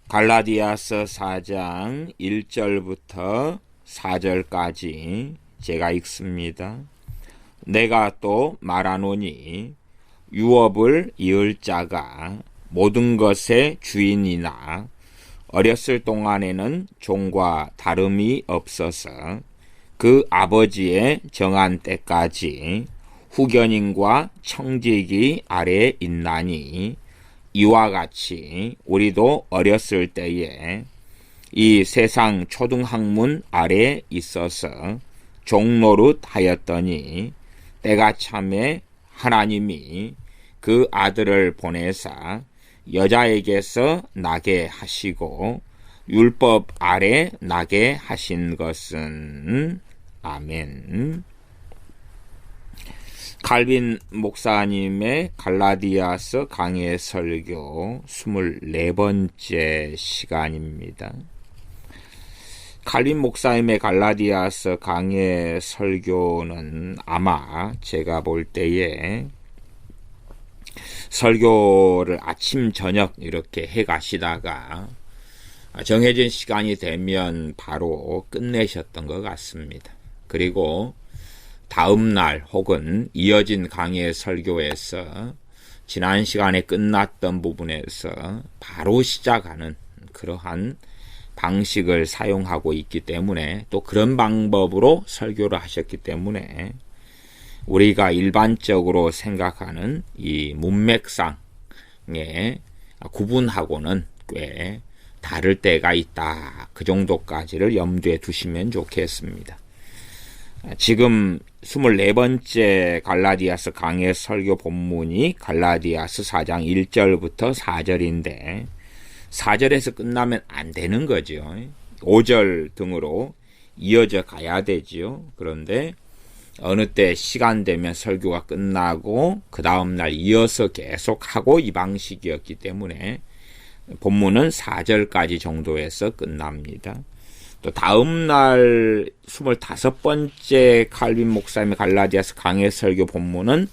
갈라디아서 4장 1절부터 4절까지 제가 읽습니다. 내가 또 말하노니 유업을 이을 자가 모든 것의 주인이나 어렸을 동안에는 종과 다름이 없어서 그 아버지의 정한 때까지 후견인과 청지기 아래에 있나니 이와 같이 우리도 어렸을 때에 이 세상 초등학문 아래에 있어서 종노릇 하였더니 때가 참에 하나님이 그 아들을 보내사 여자에게서 나게 하시고 율법 아래 나게 하신 것은 아멘. 칼빈 목사님의 갈라디아서 강해 설교 24번째 시간입니다. 칼빈 목사님의 갈라디아서 강해 설교는 아마 제가 볼 때에 설교를 아침 저녁 이렇게 해 가시다가 정해진 시간이 되면 바로 끝내셨던 것 같습니다. 그리고 다음 날 혹은 이어진 강의 설교에서 지난 시간에 끝났던 부분에서 바로 시작하는 그러한 방식을 사용하고 있기 때문에 또 그런 방법으로 설교를 하셨기 때문에 우리가 일반적으로 생각하는 이 문맥상의 구분하고는 꽤 다를 때가 있다. 그 정도까지를 염두에 두시면 좋겠습니다. 지금 24번째 갈라디아서 강해 설교 본문이 갈라디아서 4장 1절부터 4절인데 4절에서 끝나면 안 되는 거죠. 5절 등으로 이어져 가야 되죠. 그런데 어느 때 시간 되면 설교가 끝나고 그 다음날 이어서 계속하고 이 방식이었기 때문에 본문은 4절까지 정도에서 끝납니다. 또 다음날 25번째 칼빈 목사님의 갈라디아서 강해 설교 본문은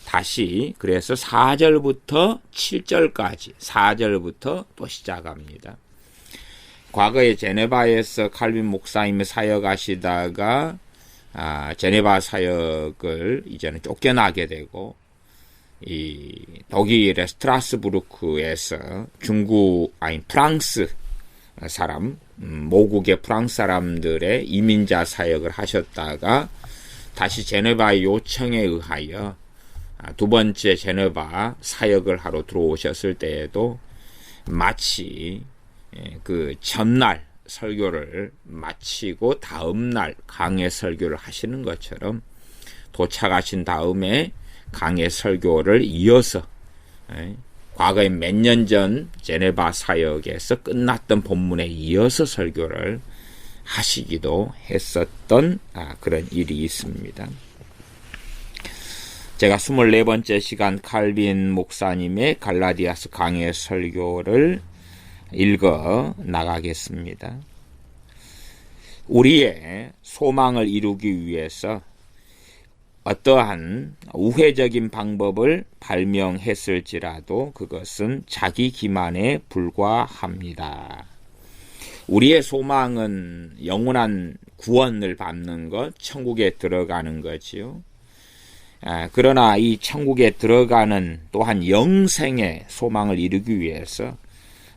다시 그래서 4절부터 7절까지 4절부터 또 시작합니다. 과거에 제네바에서 칼빈 목사님이 사역하시다가 제네바 사역을 이제는 쫓겨나게 되고 이 독일의 스트라스부르크에서 프랑스 사람 모국의 프랑스 사람들의 이민자 사역을 하셨다가 다시 제네바의 요청에 의하여 두 번째 제네바 사역을 하러 들어오셨을 때에도 마치 그 전날 설교를 마치고 다음날 강해 설교를 하시는 것처럼 도착하신 다음에 강해 설교를 이어서 과거에 몇 년 전 제네바 사역에서 끝났던 본문에 이어서 설교를 하시기도 했었던 그런 일이 있습니다. 제가 24번째 시간 칼빈 목사님의 갈라디아서 강해 설교를 읽어 나가겠습니다. 우리의 소망을 이루기 위해서 어떠한 우회적인 방법을 발명했을지라도 그것은 자기 기만에 불과합니다. 우리의 소망은 영원한 구원을 받는 것, 천국에 들어가는 거지요. 그러나 이 천국에 들어가는 또한 영생의 소망을 이루기 위해서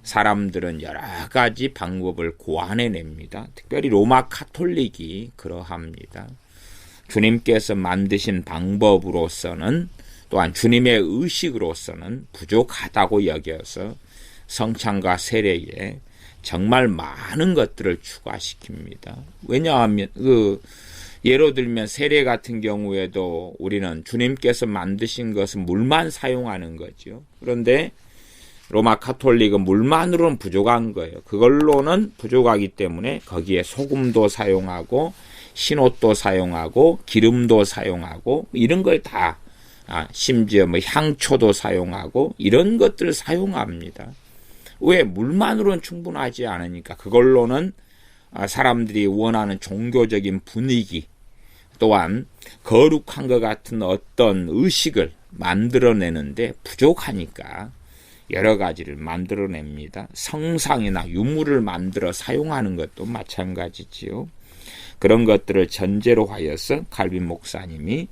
사람들은 여러 가지 방법을 고안해냅니다. 특별히 로마 카톨릭이 그러합니다. 주님께서 만드신 방법으로서는 또한 주님의 의식으로서는 부족하다고 여겨서 성찬과 세례에 정말 많은 것들을 추가시킵니다. 왜냐하면 예로 들면 세례 같은 경우에도 우리는 주님께서 만드신 것은 물만 사용하는 거죠. 그런데 로마 카톨릭은 물만으로는 부족한 거예요. 그걸로는 부족하기 때문에 거기에 소금도 사용하고 신옷도 사용하고 기름도 사용하고 이런 걸 다 심지어 향초도 사용하고 이런 것들을 사용합니다. 왜? 물만으로는 충분하지 않으니까. 그걸로는 사람들이 원하는 종교적인 분위기 또한 거룩한 것 같은 어떤 의식을 만들어내는데 부족하니까 여러 가지를 만들어냅니다. 성상이나 유물을 만들어 사용하는 것도 마찬가지지요. 그런 것들을 전제로 하여서 칼빈 목사님이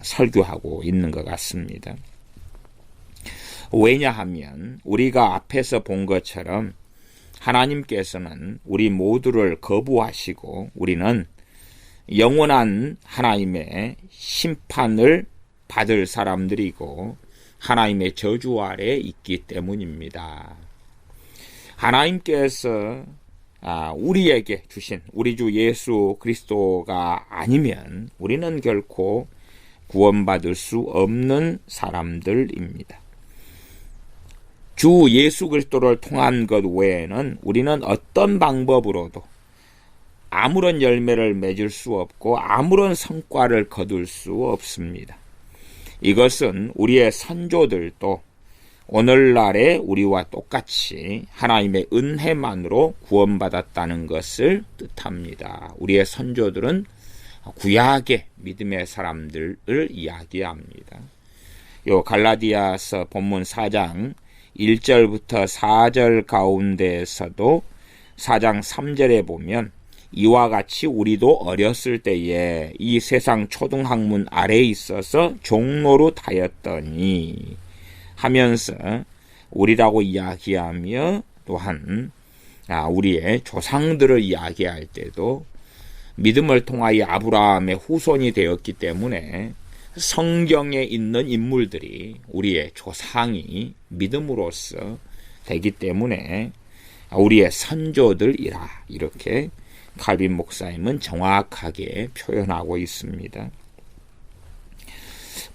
설교하고 있는 것 같습니다. 왜냐하면 우리가 앞에서 본 것처럼 하나님께서는 우리 모두를 거부하시고 우리는 영원한 하나님의 심판을 받을 사람들이고 하나님의 저주 아래 있기 때문입니다. 하나님께서 우리에게 주신 우리 주 예수 그리스도가 아니면 우리는 결코 구원받을 수 없는 사람들입니다. 주 예수 그리스도를 통한 것 외에는 우리는 어떤 방법으로도 아무런 열매를 맺을 수 없고 아무런 성과를 거둘 수 없습니다. 이것은 우리의 선조들도 오늘날의 우리와 똑같이 하나님의 은혜만으로 구원받았다는 것을 뜻합니다. 우리의 선조들은 구약의 믿음의 사람들을 이야기합니다. 요 갈라디아서 본문 4장 1절부터 4절 가운데에서도 4장 3절에 보면 이와 같이 우리도 어렸을 때에 이 세상 초등학문 아래에 있어서 종노릇하였더니 하면서 우리라고 이야기하며 또한 우리의 조상들을 이야기할 때도 믿음을 통하여 아브라함의 후손이 되었기 때문에 성경에 있는 인물들이 우리의 조상이 믿음으로써 되기 때문에 우리의 선조들이라 이렇게 칼빈 목사님은 정확하게 표현하고 있습니다.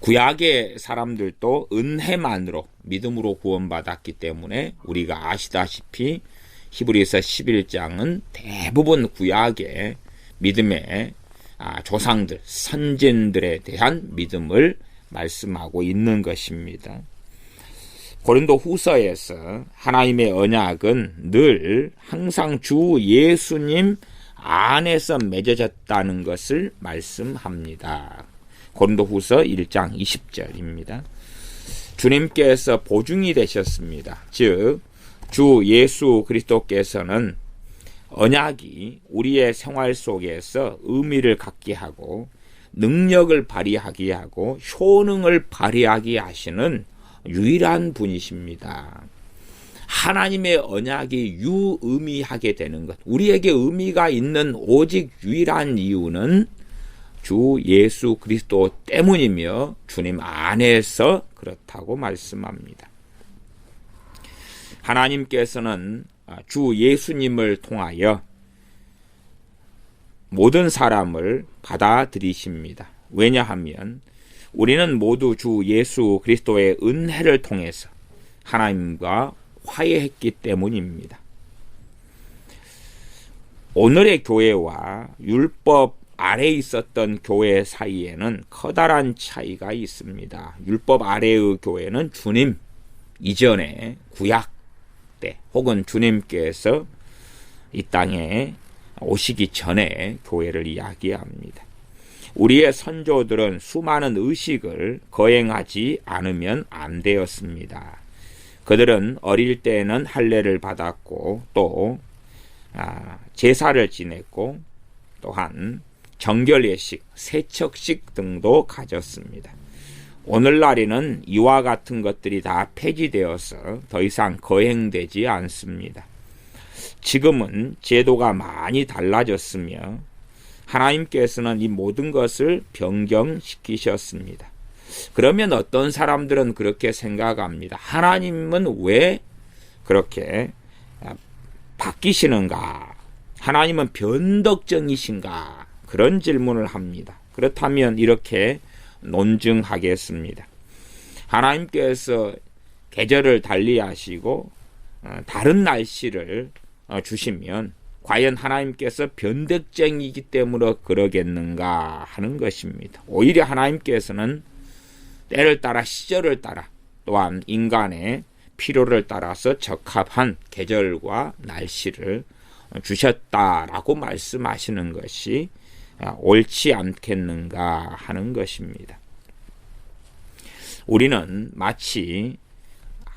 구약의 사람들도 은혜만으로 믿음으로 구원받았기 때문에 우리가 아시다시피 히브리서 11장은 대부분 구약의 믿음의 조상들, 선진들에 대한 믿음을 말씀하고 있는 것입니다. 고린도 후서에서 하나님의 언약은 늘 항상 주 예수님 안에서 맺어졌다는 것을 말씀합니다. 고린도 후서 1장 20절입니다. 주님께서 보증이 되셨습니다. 즉, 주 예수 그리스도께서는 언약이 우리의 생활 속에서 의미를 갖게 하고 능력을 발휘하게 하고 효능을 발휘하게 하시는 유일한 분이십니다. 하나님의 언약이 유의미하게 되는 것, 우리에게 의미가 있는 오직 유일한 이유는 주 예수 그리스도 때문이며 주님 안에서 그렇다고 말씀합니다. 하나님께서는 주 예수님을 통하여 모든 사람을 받아들이십니다. 왜냐하면 우리는 모두 주 예수 그리스도의 은혜를 통해서 하나님과 화해했기 때문입니다. 오늘의 교회와 율법 아래에 있었던 교회 사이에는 커다란 차이가 있습니다. 율법 아래의 교회는 주님 이전에 구약 때 혹은 주님께서 이 땅에 오시기 전에 교회를 이야기합니다. 우리의 선조들은 수많은 의식을 거행하지 않으면 안 되었습니다. 그들은 어릴 때에는 할례를 받았고 또 제사를 지냈고 또한 정결예식, 세척식 등도 가졌습니다. 오늘날에는 이와 같은 것들이 다 폐지되어서 더 이상 거행되지 않습니다. 지금은 제도가 많이 달라졌으며 하나님께서는 이 모든 것을 변경시키셨습니다. 그러면 어떤 사람들은 그렇게 생각합니다. 하나님은 왜 그렇게 바뀌시는가? 하나님은 변덕정이신가? 그런 질문을 합니다. 그렇다면 이렇게 논증하겠습니다. 하나님께서 계절을 달리하시고 다른 날씨를 주시면 과연 하나님께서 변덕쟁이기 때문에 그러겠는가 하는 것입니다. 오히려 하나님께서는 때를 따라 시절을 따라 또한 인간의 필요를 따라서 적합한 계절과 날씨를 주셨다라고 말씀하시는 것이 옳지 않겠는가 하는 것입니다. 우리는 마치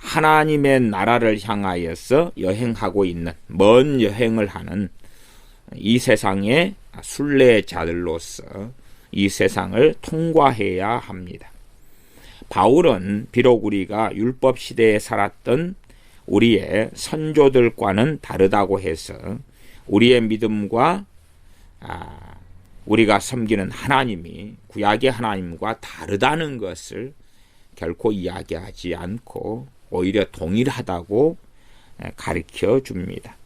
하나님의 나라를 향하여서 여행하고 있는 먼 여행을 하는 이 세상의 순례자들로서 이 세상을 통과해야 합니다. 바울은 비록 우리가 율법 시대에 살았던 우리의 선조들과는 다르다고 해서 우리의 믿음과 우리가 섬기는 하나님이 구약의 하나님과 다르다는 것을 결코 이야기하지 않고 오히려 동일하다고 가르쳐 줍니다.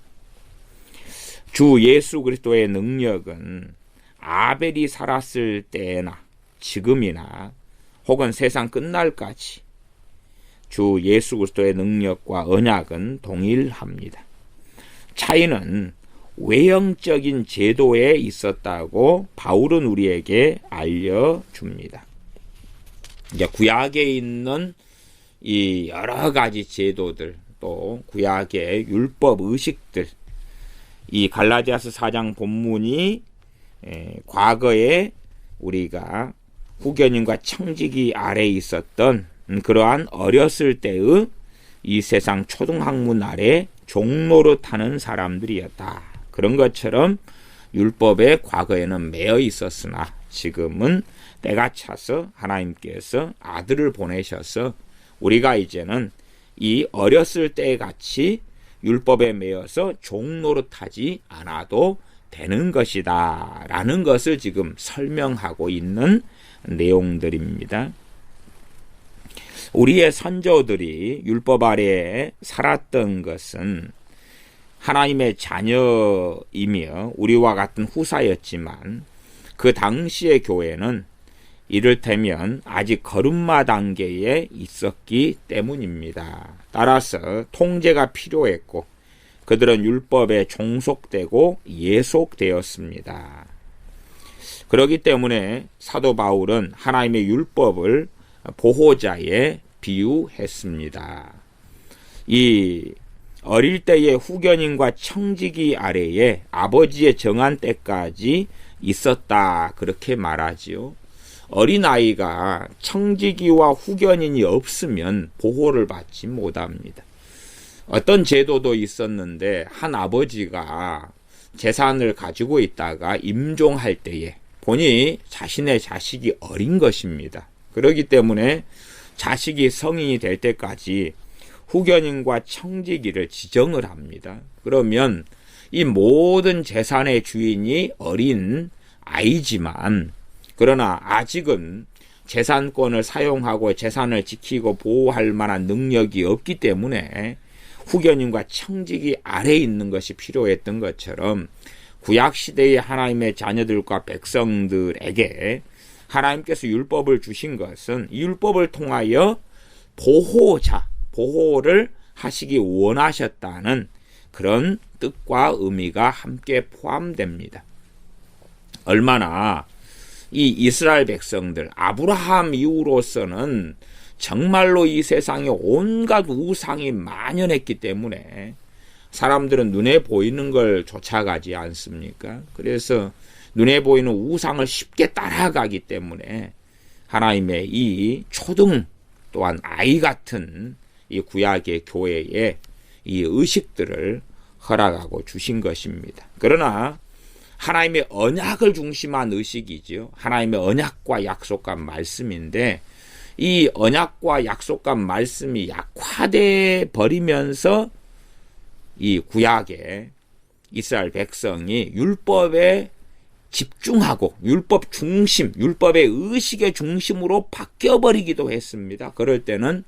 주 예수 그리스도의 능력은 아벨이 살았을 때나 지금이나 혹은 세상 끝날까지 주 예수 그리스도의 능력과 언약은 동일합니다. 차이는 외형적인 제도에 있었다고 바울은 우리에게 알려줍니다. 이제 구약에 있는 이 여러 가지 제도들, 또 구약의 율법 의식들, 이 갈라디아서 4장 본문이 과거에 우리가 후견인과 청지기 아래에 있었던 그러한 어렸을 때의 이 세상 초등학문 아래 종노릇하는 사람들이었다. 그런 것처럼 율법에 과거에는 매여 있었으나 지금은 때가 차서 하나님께서 아들을 보내셔서 우리가 이제는 이 어렸을 때 같이 율법에 매여서 종노릇하지 않아도 되는 것이다 라는 것을 지금 설명하고 있는 내용들입니다. 우리의 선조들이 율법 아래에 살았던 것은 하나님의 자녀이며 우리와 같은 후사였지만 그 당시의 교회는 이를테면 아직 걸음마 단계에 있었기 때문입니다. 따라서 통제가 필요했고 그들은 율법에 종속되고 예속되었습니다. 그렇기 때문에 사도 바울은 하나님의 율법을 보호자에 비유했습니다. 이 어릴 때의 후견인과 청지기 아래에 아버지의 정한 때까지 있었다 그렇게 말하지요. 어린아이가 청지기와 후견인이 없으면 보호를 받지 못합니다. 어떤 제도도 있었는데 한 아버지가 재산을 가지고 있다가 임종할 때에 본인이 자신의 자식이 어린 것입니다. 그렇기 때문에 자식이 성인이 될 때까지 후견인과 청지기를 지정을 합니다. 그러면 이 모든 재산의 주인이 어린 아이지만 그러나 아직은 재산권을 사용하고 재산을 지키고 보호할 만한 능력이 없기 때문에 후견인과 청지기 아래에 있는 것이 필요했던 것처럼 구약시대의 하나님의 자녀들과 백성들에게 하나님께서 율법을 주신 것은 이 율법을 통하여 보호를 하시기 원하셨다는 그런 뜻과 의미가 함께 포함됩니다. 얼마나 이 이스라엘 백성들, 아브라함 이후로서는 정말로 이 세상에 온갖 우상이 만연했기 때문에 사람들은 눈에 보이는 걸 쫓아가지 않습니까? 그래서 눈에 보이는 우상을 쉽게 따라가기 때문에 하나님의 이 초등 또한 아이 같은 이 구약의 교회에 이 의식들을 허락하고 주신 것입니다. 그러나 하나님의 언약을 중심한 의식이죠. 하나님의 언약과 약속한 말씀인데 이 언약과 약속한 말씀이 약화돼 버리면서 이 구약의 이스라엘 백성이 율법에 집중하고 율법 중심, 율법의 의식의 중심으로 바뀌어버리기도 했습니다. 그럴 때는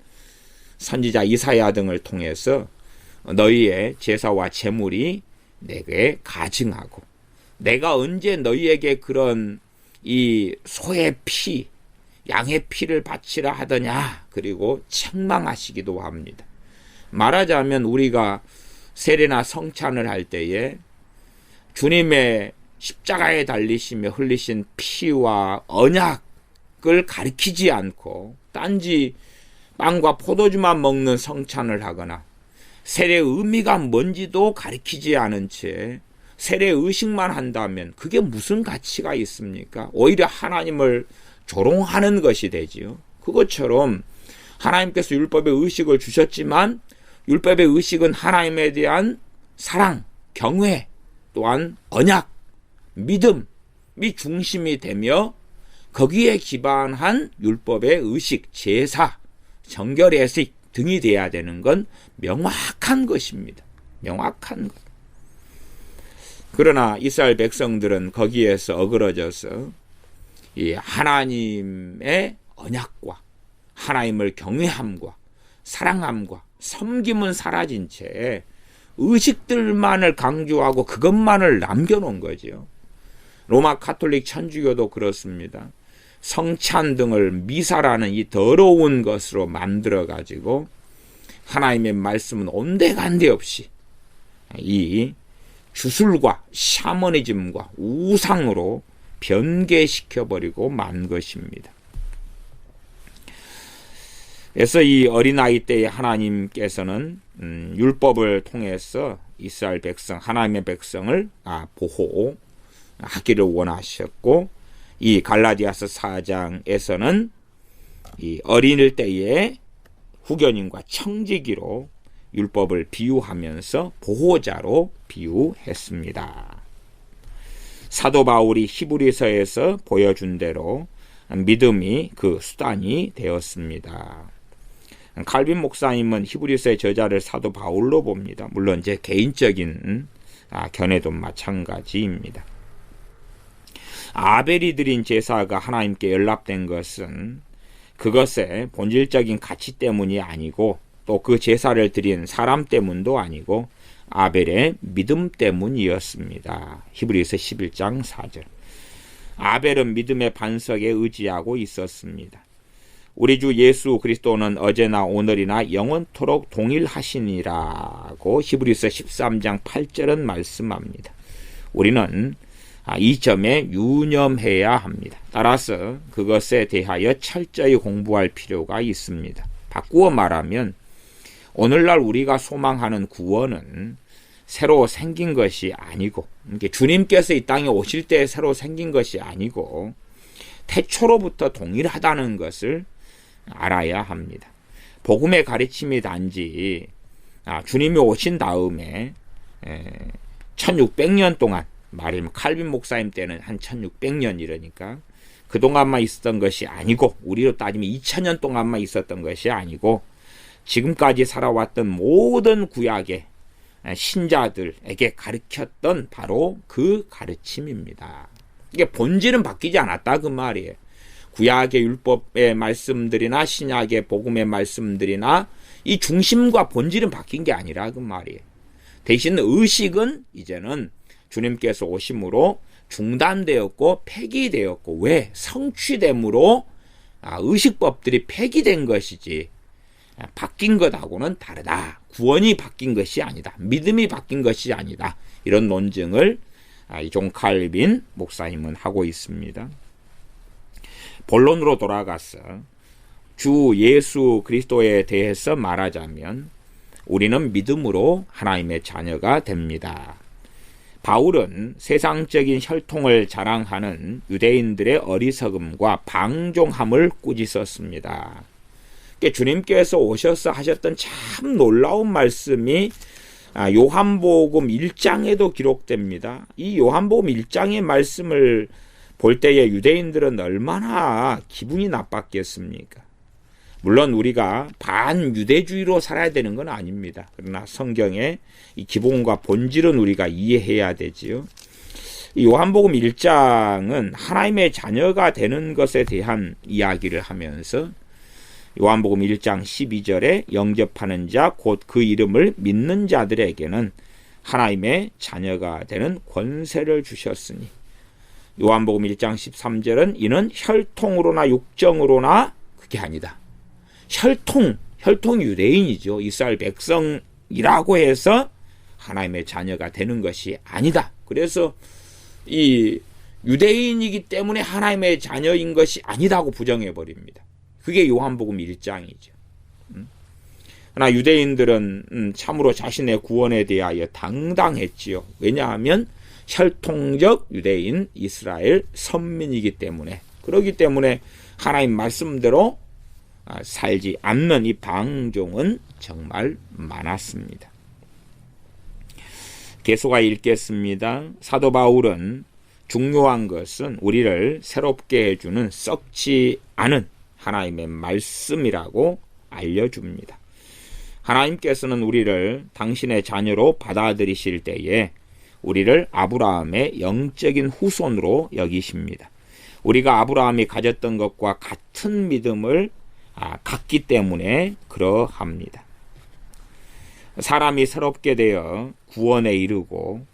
선지자 이사야 등을 통해서 너희의 제사와 제물이 내게 가증하고 내가 언제 너희에게 그런 이 소의 피, 양의 피를 바치라 하더냐, 그리고 책망하시기도 합니다. 말하자면 우리가 세례나 성찬을 할 때에 주님의 십자가에 달리시며 흘리신 피와 언약을 가리키지 않고 단지 빵과 포도주만 먹는 성찬을 하거나 세례의 의미가 뭔지도 가리키지 않은 채 세례 의식만 한다면 그게 무슨 가치가 있습니까? 오히려 하나님을 조롱하는 것이 되지요. 그것처럼 하나님께서 율법의 의식을 주셨지만 율법의 의식은 하나님에 대한 사랑, 경외, 또한 언약, 믿음이 중심이 되며 거기에 기반한 율법의 의식, 제사, 정결예식 등이 돼야 되는 건 명확한 것입니다. 명확한 것. 그러나 이스라엘 백성들은 거기에서 어그러져서 이 하나님의 언약과 하나님을 경외함과 사랑함과 섬김은 사라진 채 의식들만을 강조하고 그것만을 남겨놓은 거죠. 로마 가톨릭 천주교도 그렇습니다. 성찬 등을 미사라는 이 더러운 것으로 만들어가지고 하나님의 말씀은 온데간데 없이 이 주술과 샤머니즘과 우상으로 변개시켜버리고 만 것입니다. 그래서 이 어린아이 때에 하나님께서는 율법을 통해서 이스라엘 백성, 하나님의 백성을 보호하기를 원하셨고, 이 갈라디아서 4장에서는 이 어린일 때에 후견인과 청지기로 율법을 비유하면서 보호자로 비유했습니다. 사도 바울이 히브리서에서 보여준 대로 믿음이 그 수단이 되었습니다. 칼빈 목사님은 히브리서의 저자를 사도 바울로 봅니다. 물론 제 개인적인 견해도 마찬가지입니다. 아벨이 드린 제사가 하나님께 연락된 것은 그것의 본질적인 가치 때문이 아니고 또 그 제사를 드린 사람 때문도 아니고 아벨의 믿음 때문이었습니다. 히브리서 11장 4절. 아벨은 믿음의 반석에 의지하고 있었습니다. 우리 주 예수 그리스도는 어제나 오늘이나 영원토록 동일하시니라고 히브리서 13장 8절은 말씀합니다. 우리는 이 점에 유념해야 합니다. 따라서 그것에 대하여 철저히 공부할 필요가 있습니다. 바꾸어 말하면 오늘날 우리가 소망하는 구원은 새로 생긴 것이 아니고, 주님께서 이 땅에 오실 때 새로 생긴 것이 아니고 태초로부터 동일하다는 것을 알아야 합니다. 복음의 가르침이 단지 주님이 오신 다음에 1600년 동안, 말하면 칼빈 목사님 때는 한 1600년 이러니까 그동안만 있었던 것이 아니고, 우리로 따지면 2000년 동안만 있었던 것이 아니고 지금까지 살아왔던 모든 구약의 신자들에게 가르쳤던 바로 그 가르침입니다. 이게 본질은 바뀌지 않았다 그 말이에요. 구약의 율법의 말씀들이나 신약의 복음의 말씀들이나 이 중심과 본질은 바뀐 게 아니라 그 말이에요. 대신 의식은 이제는 주님께서 오심으로 중단되었고 폐기되었고, 왜? 성취됨으로 의식법들이 폐기된 것이지 바뀐 것하고는 다르다. 구원이 바뀐 것이 아니다. 믿음이 바뀐 것이 아니다. 이런 논증을 존 칼빈 목사님은 하고 있습니다. 본론으로 돌아가서 주 예수 그리스도에 대해서 말하자면 우리는 믿음으로 하나님의 자녀가 됩니다. 바울은 세상적인 혈통을 자랑하는 유대인들의 어리석음과 방종함을 꾸짖었습니다. 주님께서 오셔서 하셨던 참 놀라운 말씀이 요한복음 1장에도 기록됩니다. 이 요한복음 1장의 말씀을 볼 때에 유대인들은 얼마나 기분이 나빴겠습니까? 물론 우리가 반유대주의로 살아야 되는 건 아닙니다. 그러나 성경의 이 기본과 본질은 우리가 이해해야 되지요. 이 요한복음 1장은 하나님의 자녀가 되는 것에 대한 이야기를 하면서 요한복음 1장 12절에 영접하는 자 곧 그 이름을 믿는 자들에게는 하나님의 자녀가 되는 권세를 주셨으니, 요한복음 1장 13절은 이는 혈통으로나 육정으로나 그게 아니다. 혈통 유대인이죠. 이스라엘 백성이라고 해서 하나님의 자녀가 되는 것이 아니다. 그래서 이 유대인이기 때문에 하나님의 자녀인 것이 아니다고 부정해 버립니다. 그게 요한복음 1장이죠. 그러나 유대인들은 참으로 자신의 구원에 대하여 당당했지요. 왜냐하면 혈통적 유대인 이스라엘 선민이기 때문에, 그렇기 때문에 하나님 말씀대로 살지 않는 이 방종은 정말 많았습니다. 계속하 읽겠습니다. 사도 바울은 중요한 것은 우리를 새롭게 해주는 썩지 않은 하나님의 말씀이라고 알려줍니다. 하나님께서는 우리를 당신의 자녀로 받아들이실 때에 우리를 아브라함의 영적인 후손으로 여기십니다. 우리가 아브라함이 가졌던 것과 같은 믿음을 갖기 때문에 그러합니다. 사람이 새롭게 되어 구원에 이르고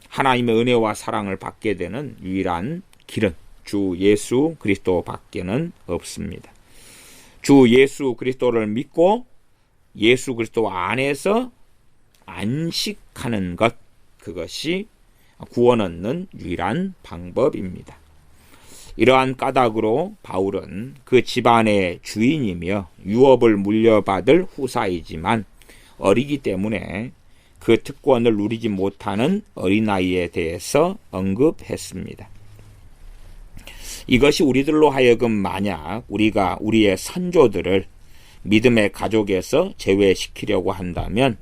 하나님의 은혜와 사랑을 받게 되는 유일한 길은 주 예수 그리스도밖에는 없습니다. 주 예수 그리스도를 믿고 예수 그리스도 안에서 안식하는 것, 그것이 구원 얻는 유일한 방법입니다. 이러한 까닭으로 바울은 그 집안의 주인이며 유업을 물려받을 후사이지만 어리기 때문에 그 특권을 누리지 못하는 어린아이에 대해서 언급했습니다. 이것이 우리들로 하여금 만약 우리가 우리의 선조들을 믿음의 가족에서 제외시키려고 한다면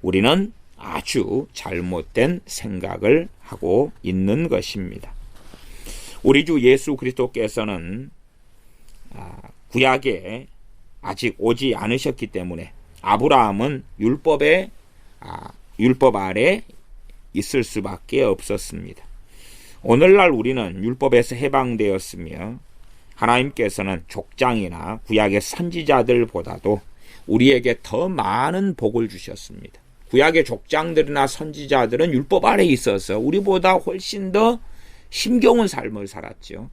우리는 아주 잘못된 생각을 하고 있는 것입니다. 우리 주 예수 그리스도께서는 구약에 아직 오지 않으셨기 때문에 아브라함은 율법 아래 있을 수밖에 없었습니다. 오늘날 우리는 율법에서 해방되었으며 하나님께서는 족장이나 구약의 선지자들보다도 우리에게 더 많은 복을 주셨습니다. 구약의 족장들이나 선지자들은 율법 아래 있어서 우리보다 훨씬 더 힘겨운 삶을 살았죠.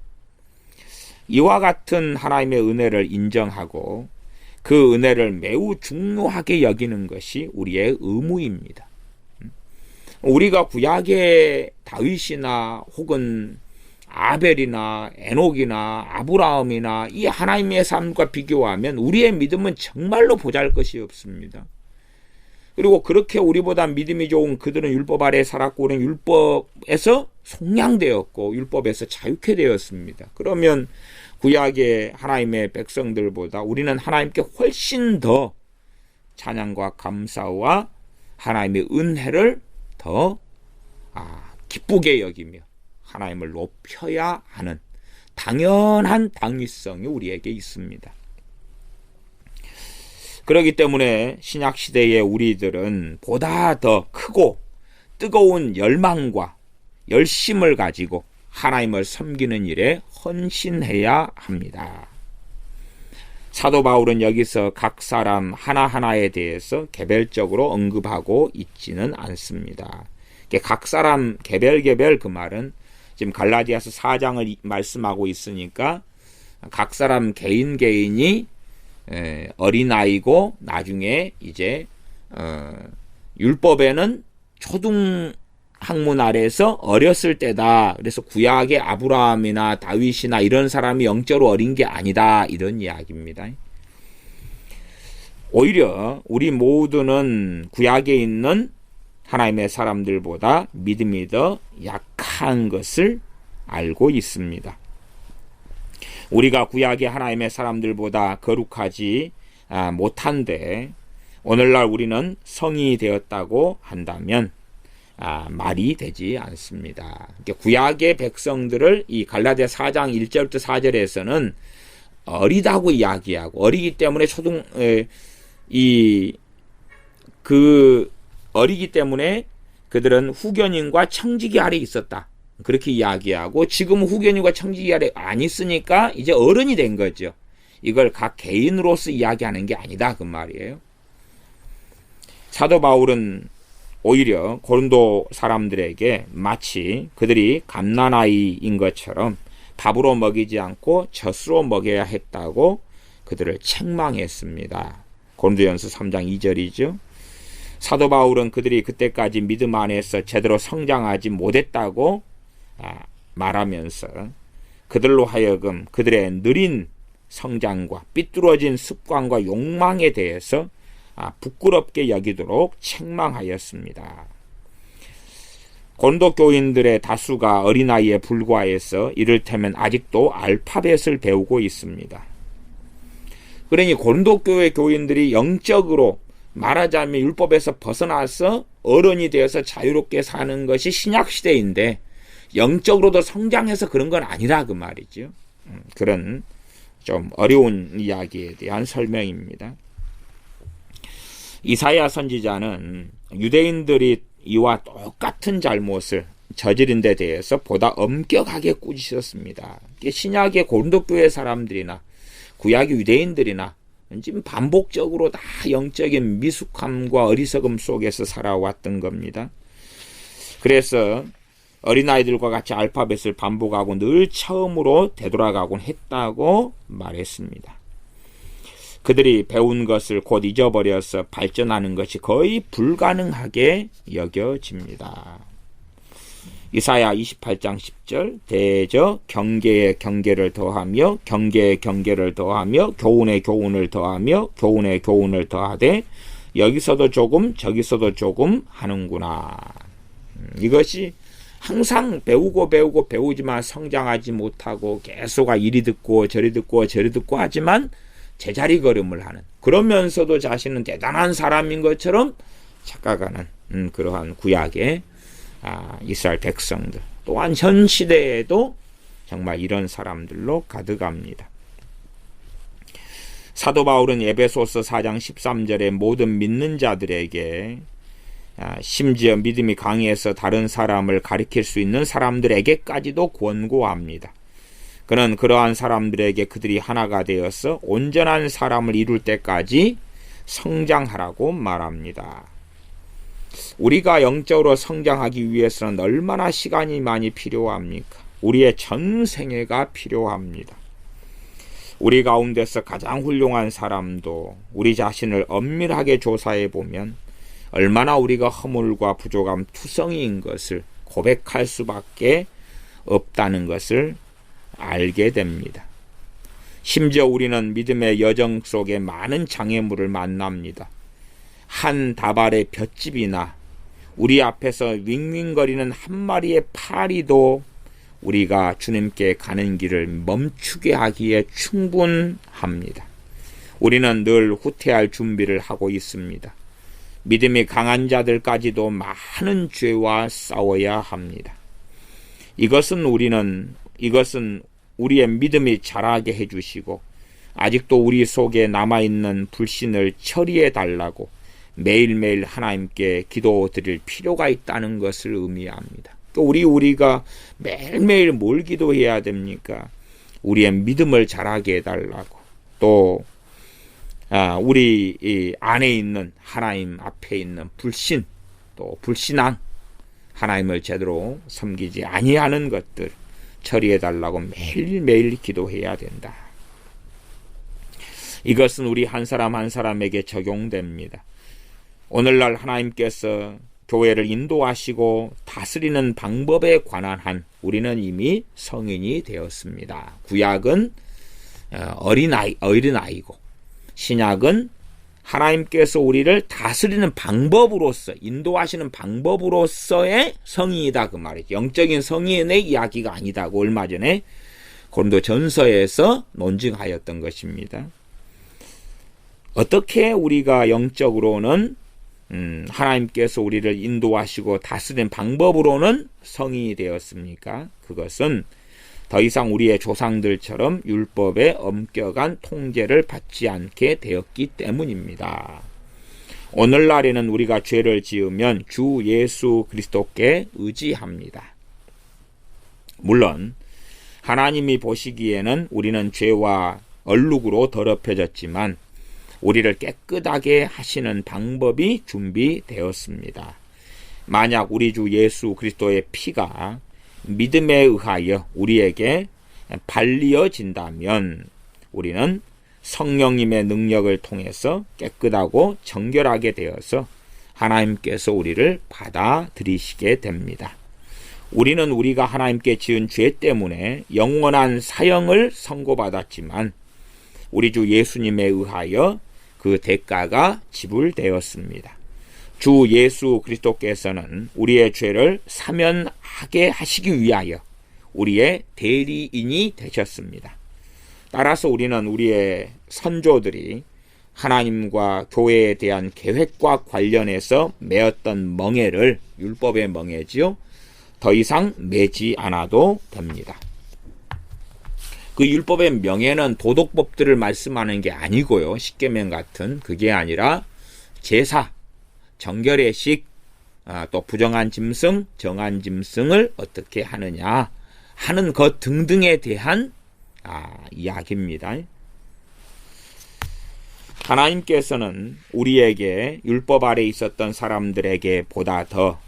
이와 같은 하나님의 은혜를 인정하고 그 은혜를 매우 중요하게 여기는 것이 우리의 의무입니다. 우리가 구약의 다윗이나 혹은 아벨이나 에녹이나 아브라함이나 이 하나님의 삶과 비교하면 우리의 믿음은 정말로 보잘것이 없습니다. 그리고 그렇게 우리보다 믿음이 좋은 그들은 율법 아래 살았고 우리는 율법에서 속량되었고 율법에서 자유케 되었습니다. 그러면 구약의 하나님의 백성들보다 우리는 하나님께 훨씬 더 찬양과 감사와 하나님의 은혜를 더 기쁘게 여기며 하나님을 높여야 하는 당연한 당위성이 우리에게 있습니다. 그렇기 때문에 신약시대의 우리들은 보다 더 크고 뜨거운 열망과 열심을 가지고 하나님을 섬기는 일에 헌신해야 합니다. 사도 바울은 여기서 각 사람 하나하나에 대해서 개별적으로 언급하고 있지는 않습니다. 각 사람 개별 그 말은 지금 갈라디아서 4장을 말씀하고 있으니까 각 사람 개인이 어린아이고 나중에 이제 율법에는 초등학문 아래에서 어렸을 때다. 그래서 구약의 아브라함이나 다윗이나 이런 사람이 영적으로 어린 게 아니다. 이런 이야기입니다. 오히려 우리 모두는 구약에 있는 하나님의 사람들보다 믿음이 더 약한 것을 알고 있습니다. 우리가 구약의 하나님의 사람들보다 거룩하지 못한데 오늘날 우리는 성이 되었다고 한다면 말이 되지 않습니다. 구약의 백성들을 이 갈라디아 4장 1절부터 4절에서는 어리다고 이야기하고 어리기 때문에 어리기 때문에 그들은 후견인과 청지기 아래 있었다. 그렇게 이야기하고 지금은 후견인과 청지기 아래 안 있으니까 이제 어른이 된 거죠. 이걸 각 개인으로서 이야기하는 게 아니다 그 말이에요. 사도 바울은 오히려 고린도 사람들에게 마치 그들이 갓난아이인 것처럼 밥으로 먹이지 않고 젖으로 먹여야 했다고 그들을 책망했습니다. 고린도전서 3장 2절이죠. 사도 바울은 그들이 그때까지 믿음 안에서 제대로 성장하지 못했다고 말하면서 그들로 하여금 그들의 느린 성장과 삐뚤어진 습관과 욕망에 대해서 부끄럽게 여기도록 책망하였습니다. 고린도 교인들의 다수가 어린아이에 불과해서 이를테면 아직도 알파벳을 배우고 있습니다. 그러니 고린도 교회 교인들이 영적으로 말하자면 율법에서 벗어나서 어른이 되어서 자유롭게 사는 것이 신약 시대인데 영적으로도 성장해서 그런 건 아니라 그 말이죠. 그런 좀 어려운 이야기에 대한 설명입니다. 이사야 선지자는 유대인들이 이와 똑같은 잘못을 저지른 데 대해서 보다 엄격하게 꾸짖었습니다. 신약의 고린도 교회 사람들이나 구약의 유대인들이나 지금 반복적으로 다 영적인 미숙함과 어리석음 속에서 살아왔던 겁니다. 그래서 어린아이들과 같이 알파벳을 반복하고 늘 처음으로 되돌아가곤 했다고 말했습니다. 그들이 배운 것을 곧 잊어버려서 발전하는 것이 거의 불가능하게 여겨집니다. 이사야 28장 10절 대저 경계에 경계를 더하며 경계에 경계를 더하며 교훈에 교훈을 더하며 교훈에 교훈을 더하되 여기서도 조금 저기서도 조금 하는구나. 이것이 항상 배우고 배우지만 성장하지 못하고 계속 이리 듣고 저리 듣고 하지만 제자리 걸음을 하는, 그러면서도 자신은 대단한 사람인 것처럼 착각하는 그러한 구약의 이스라엘 백성들, 또한 현 시대에도 정말 이런 사람들로 가득합니다. 사도 바울은 에베소서 4장 13절에 모든 믿는 자들에게, 심지어 믿음이 강해서 다른 사람을 가리킬 수 있는 사람들에게까지도 권고합니다. 그는 그러한 사람들에게 그들이 하나가 되어서 온전한 사람을 이룰 때까지 성장하라고 말합니다. 우리가 영적으로 성장하기 위해서는 얼마나 시간이 많이 필요합니까? 우리의 전생애가 필요합니다. 우리 가운데서 가장 훌륭한 사람도 우리 자신을 엄밀하게 조사해 보면 얼마나 우리가 허물과 부족함 투성이인 것을 고백할 수밖에 없다는 것을 알게 됩니다. 심지어 우리는 믿음의 여정 속에 많은 장애물을 만납니다. 한 다발의 볏짚이나 우리 앞에서 윙윙거리는 한 마리의 파리도 우리가 주님께 가는 길을 멈추게 하기에 충분합니다. 우리는 늘 후퇴할 준비를 하고 있습니다. 믿음이 강한 자들까지도 많은 죄와 싸워야 합니다. 이것은 우리의 믿음이 자라게 해주시고 아직도 우리 속에 남아있는 불신을 처리해 달라고 매일매일 하나님께 기도드릴 필요가 있다는 것을 의미합니다. 또 우리가 매일매일 뭘 기도해야 됩니까? 우리의 믿음을 자라게 해달라고, 또 우리 안에 있는 하나님 앞에 있는 불신, 또 불신앙, 하나님을 제대로 섬기지 아니하는 것들 처리해달라고 매일매일 기도해야 된다. 이것은 우리 한 사람 한 사람에게 적용됩니다. 오늘날 하나님께서 교회를 인도하시고 다스리는 방법에 관한 한 우리는 이미 성인이 되었습니다. 구약은 어린아이고 신약은 하나님께서 우리를 다스리는 방법으로서, 인도하시는 방법으로서의 성인이다 그 말이죠. 영적인 성인의 이야기가 아니다고 얼마 전에 고린도전서에서 논증하였던 것입니다. 어떻게 우리가 영적으로는 하나님께서 우리를 인도하시고 다스리는 방법으로는 성인이 되었습니까? 그것은 더 이상 우리의 조상들처럼 율법의 엄격한 통제를 받지 않게 되었기 때문입니다. 오늘날에는 우리가 죄를 지으면 주 예수 그리스도께 의지합니다. 물론 하나님이 보시기에는 우리는 죄와 얼룩으로 더럽혀졌지만 우리를 깨끗하게 하시는 방법이 준비되었습니다. 만약 우리 주 예수 그리스도의 피가 믿음에 의하여 우리에게 발리어진다면 우리는 성령님의 능력을 통해서 깨끗하고 정결하게 되어서 하나님께서 우리를 받아들이시게 됩니다. 우리는 우리가 하나님께 지은 죄 때문에 영원한 사형을 선고받았지만 우리 주 예수님에 의하여 그 대가가 지불되었습니다. 주 예수 그리스도께서는 우리의 죄를 사면하게 하시기 위하여 우리의 대리인이 되셨습니다. 따라서 우리는 우리의 선조들이 하나님과 교회에 대한 계획과 관련해서 매었던 멍에를, 율법의 멍에지요, 더 이상 매지 않아도 됩니다. 그 율법의 명예는 도덕법들을 말씀하는 게 아니고요. 십계명 같은 그게 아니라 제사, 정결의 식, 또 부정한 짐승, 정한 짐승을 어떻게 하느냐 하는 것 등등에 대한 이야기입니다. 하나님께서는 우리에게 율법 아래 있었던 사람들에게 보다 더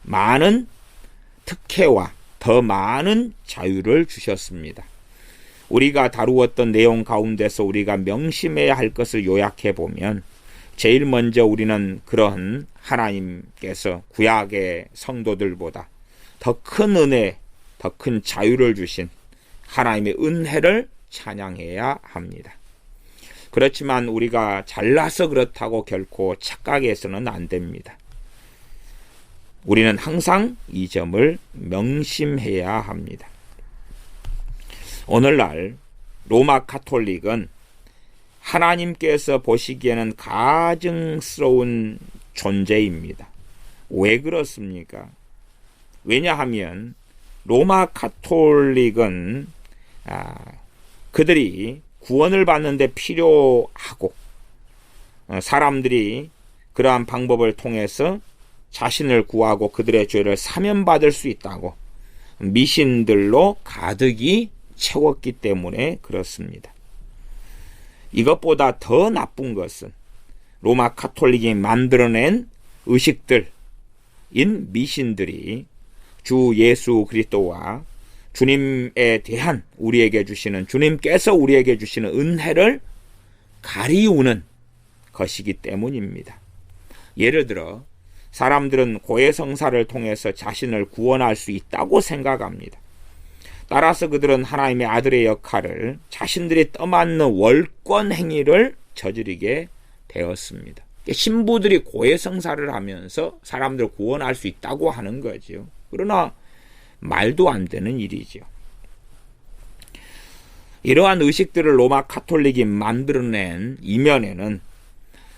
많은 특혜와 더 많은 자유를 주셨습니다. 우리가 다루었던 내용 가운데서 우리가 명심해야 할 것을 요약해 보면, 제일 먼저 우리는 그런 하나님께서 구약의 성도들보다 더 큰 은혜, 더 큰 자유를 주신 하나님의 은혜를 찬양해야 합니다. 그렇지만 우리가 잘나서 그렇다고 결코 착각해서는 안 됩니다. 우리는 항상 이 점을 명심해야 합니다. 오늘날 로마 가톨릭은 하나님께서 보시기에는 가증스러운 존재입니다. 왜 그렇습니까? 왜냐하면 로마 가톨릭은 그들이 구원을 받는데 필요하고, 사람들이 그러한 방법을 통해서 자신을 구하고 그들의 죄를 사면받을 수 있다고 미신들로 가득히 채웠기 때문에 그렇습니다. 이것보다 더 나쁜 것은 로마 가톨릭이 만들어낸 의식들인 미신들이 주 예수 그리스도와 주님에 대한 우리에게 주시는, 주님께서 우리에게 주시는 은혜를 가리우는 것이기 때문입니다. 예를 들어 사람들은 고해성사를 통해서 자신을 구원할 수 있다고 생각합니다. 따라서 그들은 하나님의 아들의 역할을, 자신들이 떠맡는 월권 행위를 저지르게 되었습니다. 신부들이 고해성사를 하면서 사람들을 구원할 수 있다고 하는 거죠. 그러나 말도 안 되는 일이죠. 이러한 의식들을 로마 가톨릭이 만들어낸 이면에는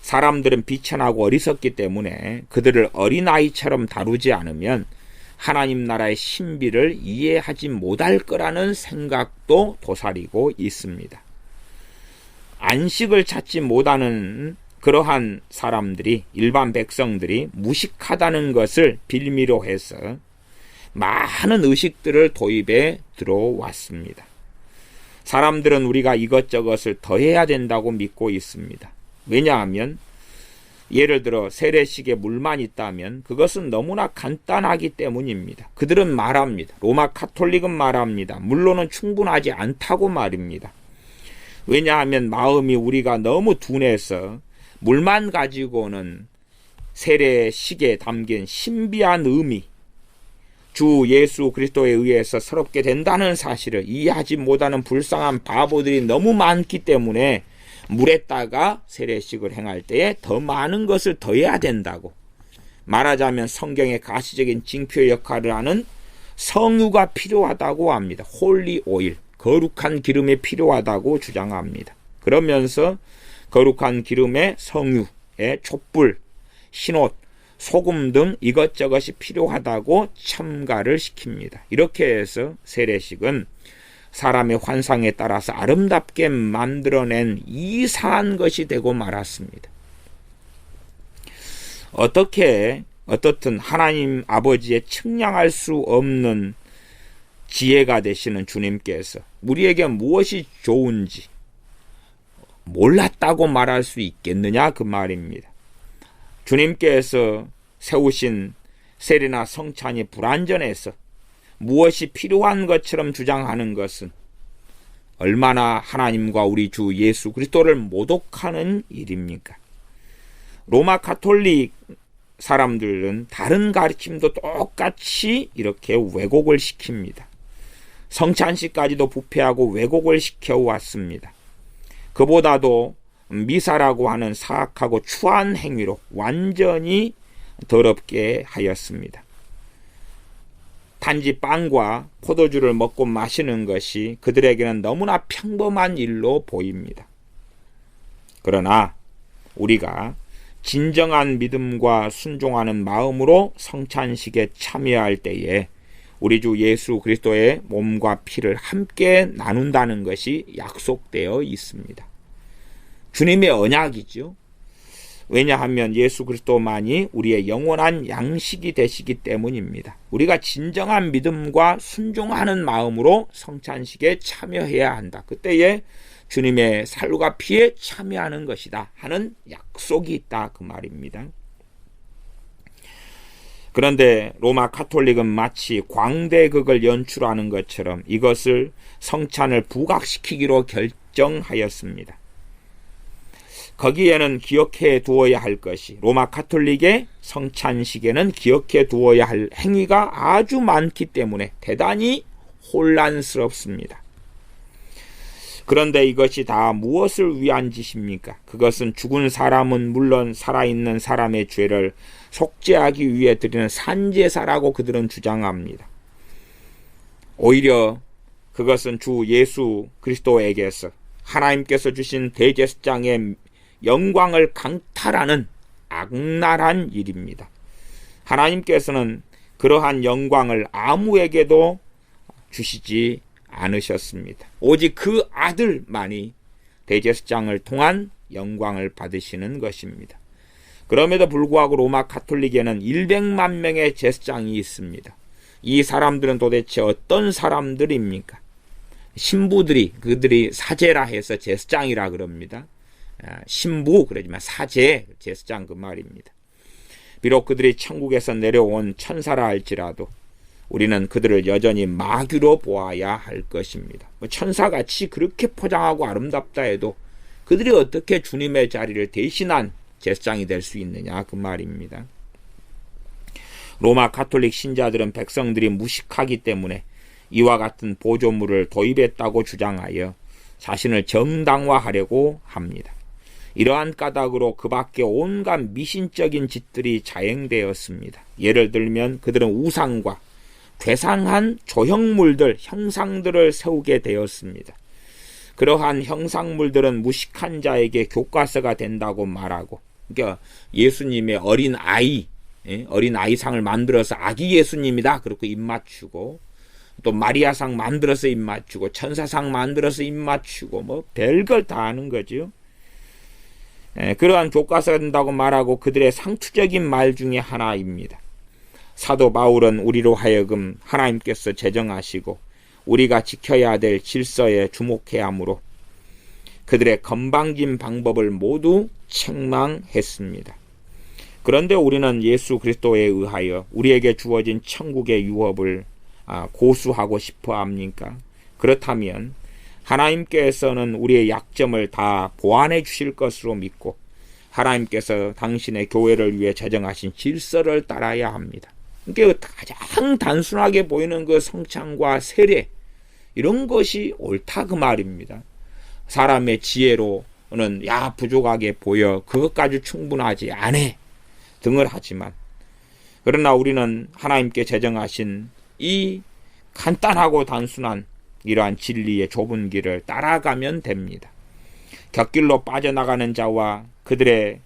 사람들은 비천하고 어리석기 때문에 그들을 어린아이처럼 다루지 않으면 하나님 나라의 신비를 이해하지 못할 거라는 생각도 도사리고 있습니다. 안식을 찾지 못하는 그러한 사람들이, 일반 백성들이 무식하다는 것을 빌미로 해서 많은 의식들을 도입해 들어왔습니다. 사람들은 우리가 이것저것을 더해야 된다고 믿고 있습니다. 왜냐하면 예를 들어 세례식에 물만 있다면 그것은 너무나 간단하기 때문입니다. 그들은 말합니다. 로마 가톨릭은 말합니다. 물로는 충분하지 않다고 말입니다. 왜냐하면 마음이 우리가 너무 둔해서 물만 가지고는 세례식에 담긴 신비한 의미, 주 예수 그리스도에 의해서 새롭게 된다는 사실을 이해하지 못하는 불쌍한 바보들이 너무 많기 때문에 물에다가 세례식을 행할 때에 더 많은 것을 더해야 된다고, 말하자면 성경의 가시적인 징표 역할을 하는 성유가 필요하다고 합니다. 홀리 오일, 거룩한 기름이 필요하다고 주장합니다. 그러면서 거룩한 기름에 성유에 촛불, 흰옷, 소금 등 이것저것이 필요하다고 첨가를 시킵니다. 이렇게 해서 세례식은 사람의 환상에 따라서 아름답게 만들어낸 이상한 것이 되고 말았습니다. 어떻든 하나님 아버지의 측량할 수 없는 지혜가 되시는 주님께서 우리에게 무엇이 좋은지 몰랐다고 말할 수 있겠느냐 그 말입니다. 주님께서 세우신 세례나 성찬이 불완전해서 무엇이 필요한 것처럼 주장하는 것은 얼마나 하나님과 우리 주 예수 그리스도를 모독하는 일입니까? 로마 가톨릭 사람들은 다른 가르침도 똑같이 이렇게 왜곡을 시킵니다. 성찬식까지도 부패하고 왜곡을 시켜왔습니다. 그보다도 미사라고 하는 사악하고 추한 행위로 완전히 더럽게 하였습니다. 단지 빵과 포도주를 먹고 마시는 것이 그들에게는 너무나 평범한 일로 보입니다. 그러나 우리가 진정한 믿음과 순종하는 마음으로 성찬식에 참여할 때에 우리 주 예수 그리스도의 몸과 피를 함께 나눈다는 것이 약속되어 있습니다. 주님의 언약이죠. 왜냐하면 예수 그리스도만이 우리의 영원한 양식이 되시기 때문입니다. 우리가 진정한 믿음과 순종하는 마음으로 성찬식에 참여해야 한다. 그때에 주님의 살과 피에 참여하는 것이다 하는 약속이 있다 그 말입니다. 그런데 로마 가톨릭은 마치 광대극을 연출하는 것처럼 이것을 성찬을 부각시키기로 결정하였습니다. 거기에는 기억해 두어야 할 것이, 로마 가톨릭의 성찬식에는 기억해 두어야 할 행위가 아주 많기 때문에 대단히 혼란스럽습니다. 그런데 이것이 다 무엇을 위한 짓입니까? 그것은 죽은 사람은 물론 살아있는 사람의 죄를 속죄하기 위해 드리는 산제사라고 그들은 주장합니다. 오히려 그것은 주 예수 그리스도에게서 하나님께서 주신 대제사장의 영광을 강탈하는 악랄한 일입니다. 하나님께서는 그러한 영광을 아무에게도 주시지 않으셨습니다. 오직 그 아들만이 대제사장을 통한 영광을 받으시는 것입니다. 그럼에도 불구하고 로마 가톨릭에는 100만 명의 제사장이 있습니다. 이 사람들은 도대체 어떤 사람들입니까? 신부들이, 그들이 사제라 해서 제사장이라 그럽니다. 신부 그러지만 사제, 제사장 그 말입니다. 비록 그들이 천국에서 내려온 천사라 할지라도 우리는 그들을 여전히 마귀로 보아야 할 것입니다. 천사같이 그렇게 포장하고 아름답다 해도 그들이 어떻게 주님의 자리를 대신한 제사장이 될 수 있느냐 그 말입니다. 로마 가톨릭 신자들은 백성들이 무식하기 때문에 이와 같은 보조물을 도입했다고 주장하여 자신을 정당화하려고 합니다. 이러한 까닭으로 그 밖에 온갖 미신적인 짓들이 자행되었습니다. 예를 들면 그들은 우상과 괴상한 조형물들, 형상들을 세우게 되었습니다. 그러한 형상물들은 무식한 자에게 교과서가 된다고 말하고, 그러니까 예수님의 어린 아이상을 만들어서 아기 예수님이다 그렇게 입맞추고, 또 마리아상 만들어서 입맞추고, 천사상 만들어서 입맞추고, 뭐 별걸 다 하는 거죠. 그러한 교과서가 된다고 말하고 그들의 상투적인 말 중에 하나입니다. 사도 바울은 우리로 하여금 하나님께서 제정하시고 우리가 지켜야 될 질서에 주목해야 하므로 그들의 건방진 방법을 모두 책망했습니다. 그런데 우리는 예수 그리스도에 의하여 우리에게 주어진 천국의 유업을 고수하고 싶어 합니까? 그렇다면 하나님께서는 우리의 약점을 다 보완해 주실 것으로 믿고 하나님께서 당신의 교회를 위해 제정하신 질서를 따라야 합니다. 그러니까 가장 단순하게 보이는 그 성찬과 세례 이런 것이 옳다 그 말입니다. 사람의 지혜로는 부족하게 보여 그것까지 충분하지 않아 등을 하지만, 그러나 우리는 하나님께 제정하신 이 간단하고 단순한 이러한 진리의 좁은 길을 따라가면 됩니다. 곁길로 빠져나가는 자와 그들의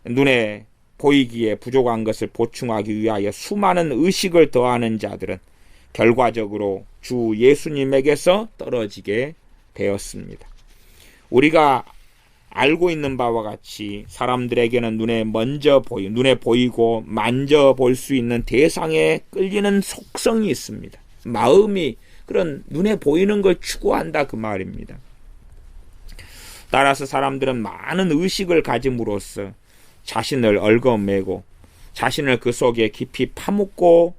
눈에 보이기에 부족한 것을 보충하기 위하여 수많은 의식을 더하는 자들은 결과적으로 주 예수님에게서 떨어지게 되었습니다. 우리가 알고 있는 바와 같이 사람들에게는 눈에 보이고 만져볼 수 있는 대상에 끌리는 속성이 있습니다. 마음이 그런 눈에 보이는 걸 추구한다 그 말입니다. 따라서 사람들은 많은 의식을 가짐으로써 자신을 얽어매고 자신을 그 속에 깊이 파묻고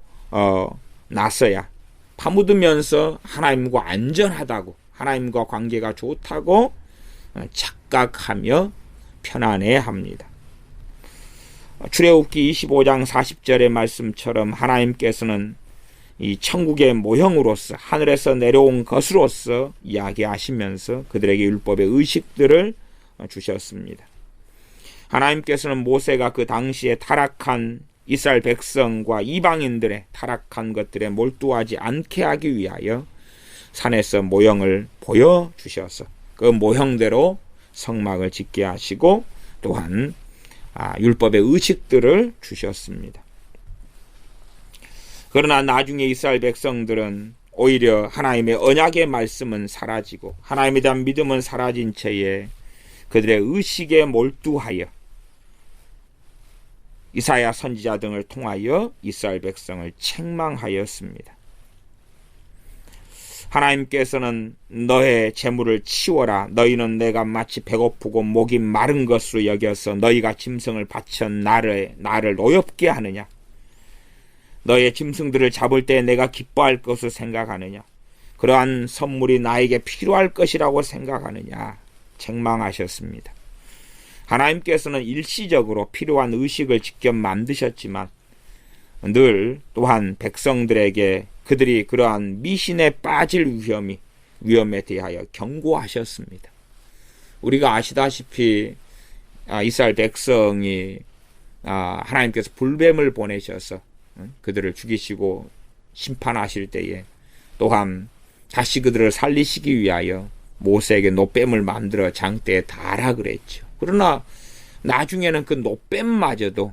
나서야 파묻으면서 하나님과 안전하다고, 하나님과 관계가 좋다고 착각하며 편안해합니다. 출애굽기 25장 40절의 말씀처럼 하나님께서는 이 천국의 모형으로서 하늘에서 내려온 것으로서 이야기하시면서 그들에게 율법의 의식들을 주셨습니다. 하나님께서는 모세가 그 당시에 타락한 이스라엘 백성과 이방인들의 타락한 것들에 몰두하지 않게 하기 위하여 산에서 모형을 보여주셔서 그 모형대로 성막을 짓게 하시고 또한 율법의 의식들을 주셨습니다. 그러나 나중에 이스라엘 백성들은 오히려 하나님의 언약의 말씀은 사라지고 하나님에 대한 믿음은 사라진 채에 그들의 의식에 몰두하여 이사야 선지자 등을 통하여 이스라엘 백성을 책망하였습니다. 하나님께서는 너의 재물을 치워라. 너희는 내가 마치 배고프고 목이 마른 것으로 여겨서 너희가 짐승을 바쳐 나를 노엽게 하느냐. 너의 짐승들을 잡을 때 내가 기뻐할 것을 생각하느냐. 그러한 선물이 나에게 필요할 것이라고 생각하느냐. 책망하셨습니다. 하나님께서는 일시적으로 필요한 의식을 직접 만드셨지만 늘 또한 백성들에게 그들이 그러한 미신에 빠질 위험에 대하여 경고하셨습니다. 우리가 아시다시피 이스라엘 백성이 하나님께서 불뱀을 보내셔서 그들을 죽이시고 심판하실 때에 또한 다시 그들을 살리시기 위하여 모세에게 노뱀을 만들어 장대에 달아 그랬죠. 그러나 나중에는 그 노뱀마저도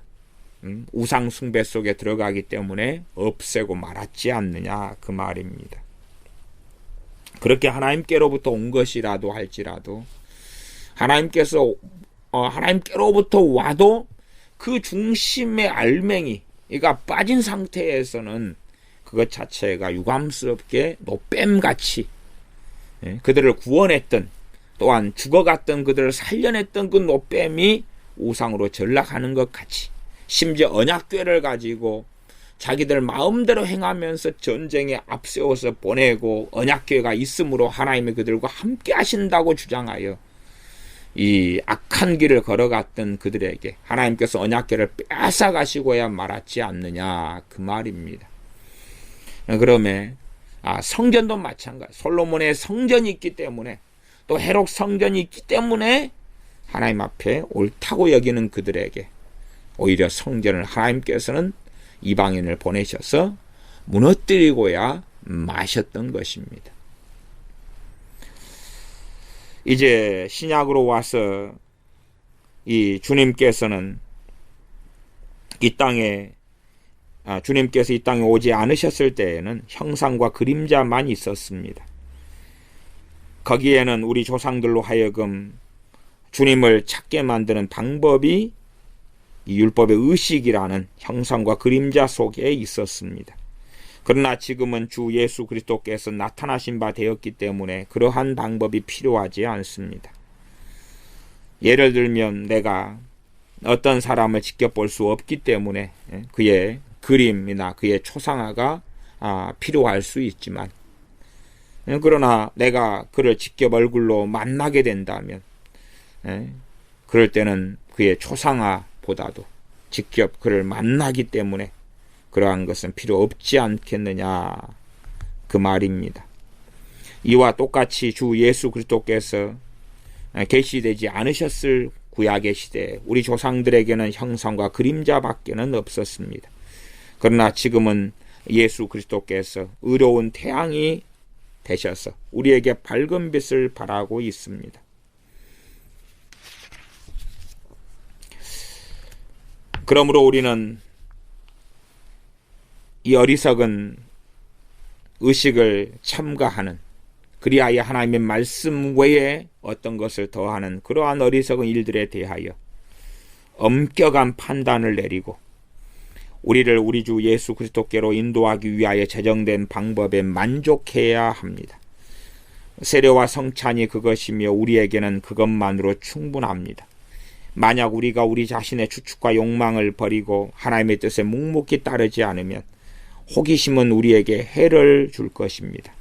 우상 숭배 속에 들어가기 때문에 없애고 말았지 않느냐 그 말입니다. 그렇게 하나님께로부터 온 것이라도 할지라도 하나님께로부터 와도 그 중심의 알맹이가 빠진 상태에서는 그것 자체가 유감스럽게 노뱀같이 그들을 구원했던 또한 죽어갔던 그들을 살려냈던 그 노뱀이 우상으로 전락하는 것 같이 심지어 언약궤를 가지고 자기들 마음대로 행하면서 전쟁에 앞세워서 보내고 언약궤가 있으므로 하나님이 그들과 함께 하신다고 주장하여 이 악한 길을 걸어갔던 그들에게 하나님께서 언약궤를 뺏어가시고야 말았지 않느냐 그 말입니다. 그러면 성전도 마찬가지. 솔로몬의 성전이 있기 때문에 또 헤롯 성전이 있기 때문에 하나님 앞에 옳다고 여기는 그들에게 오히려 성전을 하나님께서는 이방인을 보내셔서 무너뜨리고야 마셨던 것입니다. 이제 신약으로 와서 이 주님께서는 주님께서 이 땅에 오지 않으셨을 때에는 형상과 그림자만 있었습니다. 거기에는 우리 조상들로 하여금 주님을 찾게 만드는 방법이 이 율법의 의식이라는 형상과 그림자 속에 있었습니다. 그러나 지금은 주 예수 그리스도께서 나타나신 바 되었기 때문에 그러한 방법이 필요하지 않습니다. 예를 들면 내가 어떤 사람을 직접 볼 수 없기 때문에 그의 그림이나 그의 초상화가 필요할 수 있지만 그러나 내가 그를 직접 얼굴로 만나게 된다면 그럴 때는 그의 초상화보다도 직접 그를 만나기 때문에 그러한 것은 필요 없지 않겠느냐 그 말입니다. 이와 똑같이 주 예수 그리스도께서 계시되지 않으셨을 구약의 시대에 우리 조상들에게는 형상과 그림자밖에는 없었습니다. 그러나 지금은 예수 그리스도께서 의로운 태양이 되셔서 우리에게 밝은 빛을 발하고 있습니다. 그러므로 우리는 이 어리석은 의식을 첨가하는 그리하여 하나님의 말씀 외에 어떤 것을 더하는 그러한 어리석은 일들에 대하여 엄격한 판단을 내리고 우리를 우리 주 예수 그리스도께로 인도하기 위하여 제정된 방법에 만족해야 합니다. 세례와 성찬이 그것이며 우리에게는 그것만으로 충분합니다. 만약 우리가 우리 자신의 추측과 욕망을 버리고 하나님의 뜻에 묵묵히 따르지 않으면 호기심은 우리에게 해를 줄 것입니다.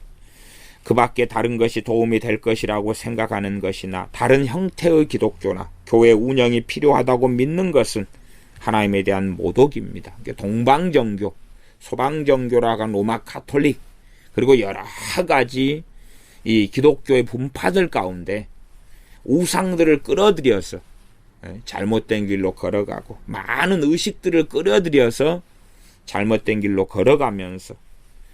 그 밖에 다른 것이 도움이 될 것이라고 생각하는 것이나 다른 형태의 기독교나 교회 운영이 필요하다고 믿는 것은 하나님에 대한 모독입니다. 동방정교, 소방정교라가 로마 카톨릭 그리고 여러 가지 이 기독교의 분파들 가운데 우상들을 끌어들여서 잘못된 길로 걸어가고 많은 의식들을 끌어들여서 잘못된 길로 걸어가면서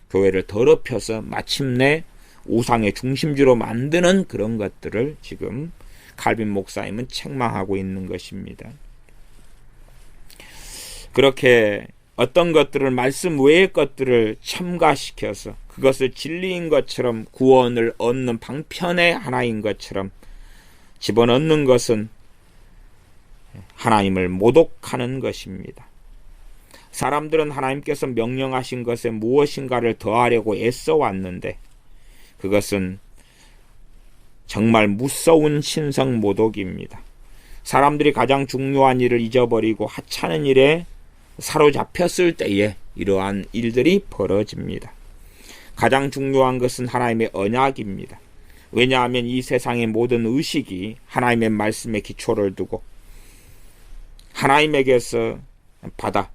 교회를 더럽혀서 마침내 우상의 중심지로 만드는 그런 것들을 지금 칼빈 목사님은 책망하고 있는 것입니다. 그렇게 어떤 것들을 말씀 외의 것들을 첨가시켜서 그것을 진리인 것처럼 구원을 얻는 방편의 하나인 것처럼 집어넣는 것은 하나님을 모독하는 것입니다. 사람들은 하나님께서 명령하신 것에 무엇인가를 더하려고 애써 왔는데 그것은 정말 무서운 신성 모독입니다. 사람들이 가장 중요한 일을 잊어버리고 하찮은 일에 사로잡혔을 때에 이러한 일들이 벌어집니다. 가장 중요한 것은 하나님의 언약입니다. 왜냐하면 이 세상의 모든 의식이 하나님의 말씀에 기초를 두고 하나님에게서 받아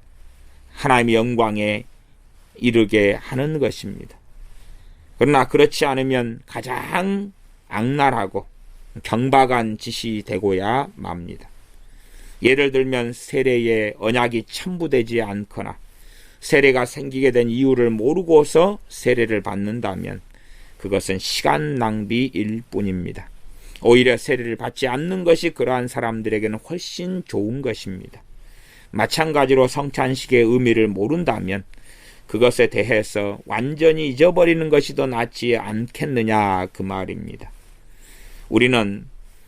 하나님의 영광에 이르게 하는 것입니다. 그러나 그렇지 않으면 가장 악랄하고 경박한 짓이 되고야 맙니다. 예를 들면 세례에 언약이 첨부되지 않거나 세례가 생기게 된 이유를 모르고서 세례를 받는다면 그것은 시간 낭비일 뿐입니다. 오히려 세례를 받지 않는 것이 그러한 사람들에게는 훨씬 좋은 것입니다. 마찬가지로 성찬식의 의미를 모른다면 그것에 대해서 완전히 잊어버리는 것이 더 낫지 않겠느냐 그 말입니다. 우리는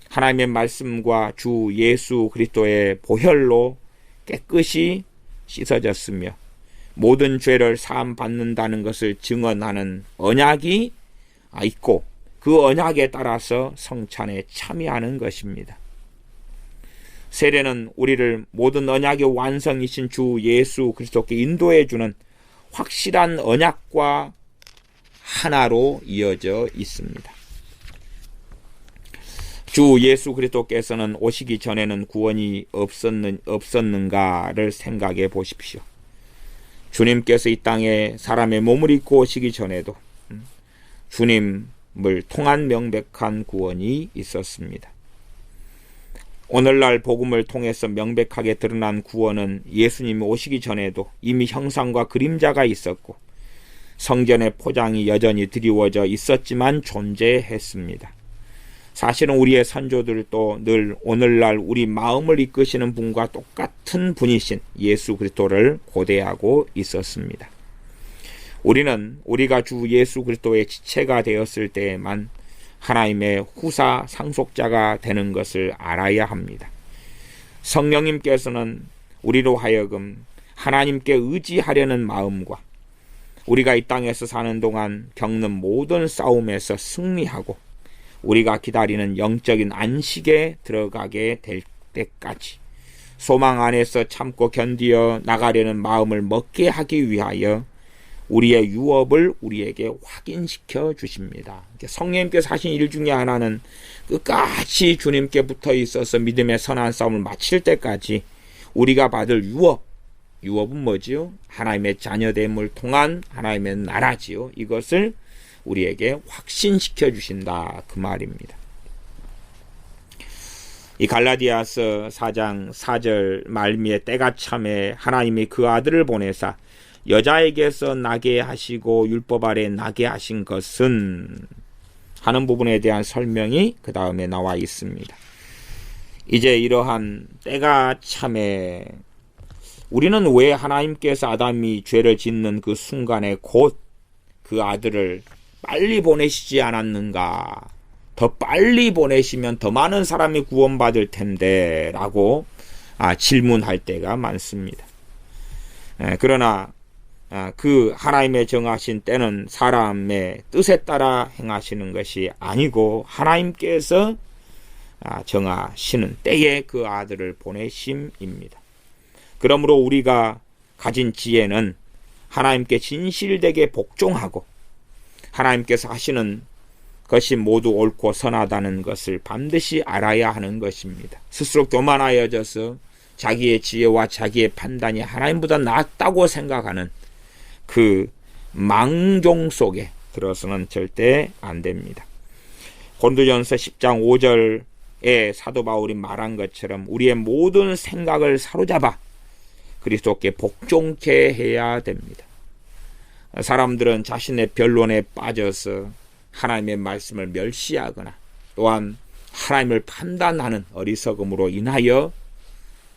하나님의 말씀과 주 예수 그리스도의 보혈로 깨끗이 씻어졌으며 모든 죄를 사함 받는다는 것을 증언하는 언약이 있고 그 언약에 따라서 성찬에 참여하는 것입니다. 세례는 우리를 모든 언약의 완성이신 주 예수 그리스도께 인도해 주는 확실한 언약과 하나로 이어져 있습니다. 주 예수 그리스도께서는 오시기 전에는 구원이 없었는가를 생각해 보십시오. 주님께서 이 땅에 사람의 몸을 입고 오시기 전에도 주님을 통한 명백한 구원이 있었습니다. 오늘날 복음을 통해서 명백하게 드러난 구원은 예수님이 오시기 전에도 이미 형상과 그림자가 있었고 성전의 포장이 여전히 드리워져 있었지만 존재했습니다. 사실은 우리의 선조들도 늘 오늘날 우리 마음을 이끄시는 분과 똑같은 분이신 예수 그리스도를 고대하고 있었습니다. 우리는 우리가 주 예수 그리스도의 지체가 되었을 때에만 하나님의 후사 상속자가 되는 것을 알아야 합니다. 성령님께서는 우리로 하여금 하나님께 의지하려는 마음과 우리가 이 땅에서 사는 동안 겪는 모든 싸움에서 승리하고 우리가 기다리는 영적인 안식에 들어가게 될 때까지 소망 안에서 참고 견디어 나가려는 마음을 먹게 하기 위하여 우리의 유업을 우리에게 확인시켜 주십니다. 성령님께서 하신 일 중에 하나는 끝까지 주님께 붙어 있어서 믿음의 선한 싸움을 마칠 때까지 우리가 받을 유업은 뭐지요? 하나님의 자녀됨을 통한 하나님의 나라지요. 이것을 우리에게 확신시켜 주신다 그 말입니다. 이 갈라디아서 4장 4절 말미에 때가 참에 하나님이 그 아들을 보내사 여자에게서 나게 하시고 율법 아래 나게 하신 것은 하는 부분에 대한 설명이 그 다음에 나와 있습니다. 이제 이러한 때가 참에 우리는 왜 하나님께서 아담이 죄를 짓는 그 순간에 곧 그 아들을 빨리 보내시지 않았는가? 더 빨리 보내시면 더 많은 사람이 구원받을 텐데 라고 질문할 때가 많습니다. 그러나 그 하나님의 정하신 때는 사람의 뜻에 따라 행하시는 것이 아니고 하나님께서 정하시는 때에 그 아들을 보내심입니다. 그러므로 우리가 가진 지혜는 하나님께 진실되게 복종하고 하나님께서 하시는 것이 모두 옳고 선하다는 것을 반드시 알아야 하는 것입니다. 스스로 교만하여져서 자기의 지혜와 자기의 판단이 하나님보다 낫다고 생각하는 그 망종 속에 들어서는 절대 안 됩니다. 고린도전서 10장 5절에 사도 바울이 말한 것처럼 우리의 모든 생각을 사로잡아 그리스도께 복종케 해야 됩니다. 사람들은 자신의 변론에 빠져서 하나님의 말씀을 멸시하거나 또한 하나님을 판단하는 어리석음으로 인하여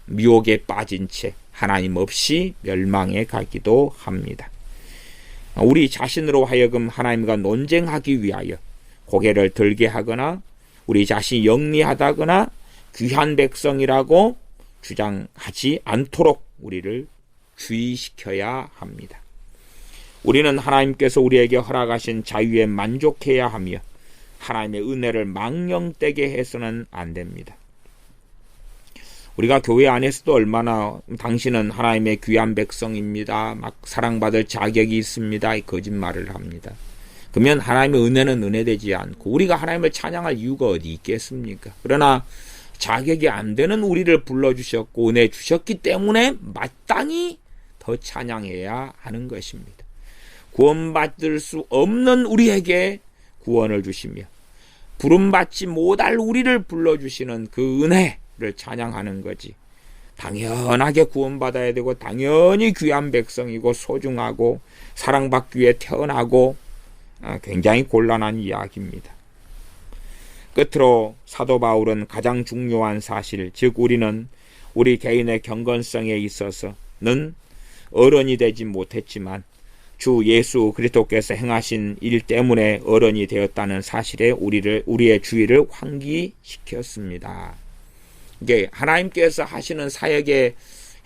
미혹에 빠진 채 하나님 없이 멸망에 가기도 합니다. 우리 자신으로 하여금 하나님과 논쟁하기 위하여 고개를 들게 하거나 우리 자신이 영리하다거나 귀한 백성이라고 주장하지 않도록 우리를 주의시켜야 합니다. 우리는 하나님께서 우리에게 허락하신 자유에 만족해야 하며 하나님의 은혜를 망령되게 해서는 안 됩니다. 우리가 교회 안에서도 얼마나 당신은 하나님의 귀한 백성입니다, 막 사랑받을 자격이 있습니다, 거짓말을 합니다. 그러면 하나님의 은혜는 은혜되지 않고 우리가 하나님을 찬양할 이유가 어디 있겠습니까? 그러나 자격이 안 되는 우리를 불러주셨고 은혜 주셨기 때문에 마땅히 더 찬양해야 하는 것입니다. 구원받을 수 없는 우리에게 구원을 주시며 부름받지 못할 우리를 불러주시는 그 은혜를 찬양하는 거지. 당연하게 구원받아야 되고 당연히 귀한 백성이고 소중하고 사랑받기 위해 태어나고 굉장히 곤란한 이야기입니다. 끝으로 사도 바울은 가장 중요한 사실, 즉 우리는 우리 개인의 경건성에 있어서는 어른이 되지 못했지만 주 예수 그리스도께서 행하신 일 때문에 어른이 되었다는 사실에 우리의 주의를 환기시켰습니다. 이게 하나님께서 하시는 사역에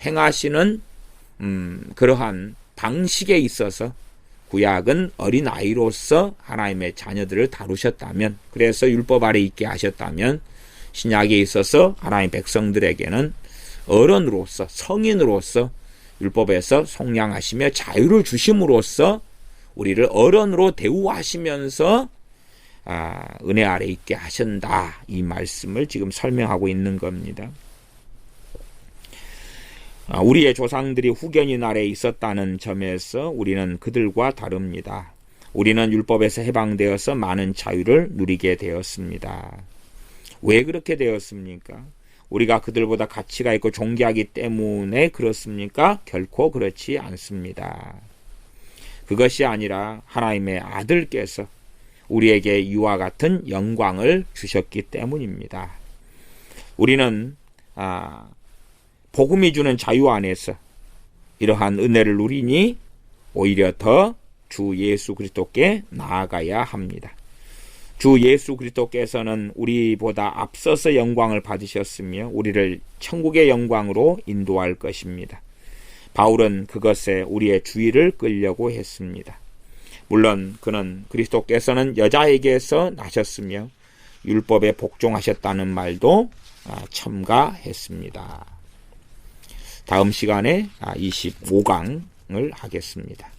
행하시는 그러한 방식에 있어서 구약은 어린아이로서 하나님의 자녀들을 다루셨다면, 그래서 율법 아래 있게 하셨다면 신약에 있어서 하나님의 백성들에게는 어른으로서 성인으로서 율법에서 속량하시며 자유를 주심으로써 우리를 어른으로 대우하시면서 은혜 아래 있게 하신다, 이 말씀을 지금 설명하고 있는 겁니다. 우리의 조상들이 후견인 아래에 있었다는 점에서 우리는 그들과 다릅니다. 우리는 율법에서 해방되어서 많은 자유를 누리게 되었습니다. 왜 그렇게 되었습니까? 우리가 그들보다 가치가 있고 존귀하기 때문에 그렇습니까? 결코 그렇지 않습니다. 그것이 아니라 하나님의 아들께서 우리에게 이와 같은 영광을 주셨기 때문입니다. 우리는 복음이 주는 자유 안에서 이러한 은혜를 누리니 오히려 더 주 예수 그리스도께 나아가야 합니다. 주 예수 그리스도께서는 우리보다 앞서서 영광을 받으셨으며 우리를 천국의 영광으로 인도할 것입니다. 바울은 그것에 우리의 주의를 끌려고 했습니다. 물론 그는 그리스도께서는 여자에게서 나셨으며 율법에 복종하셨다는 말도 첨가했습니다. 다음 시간에 25강을 하겠습니다.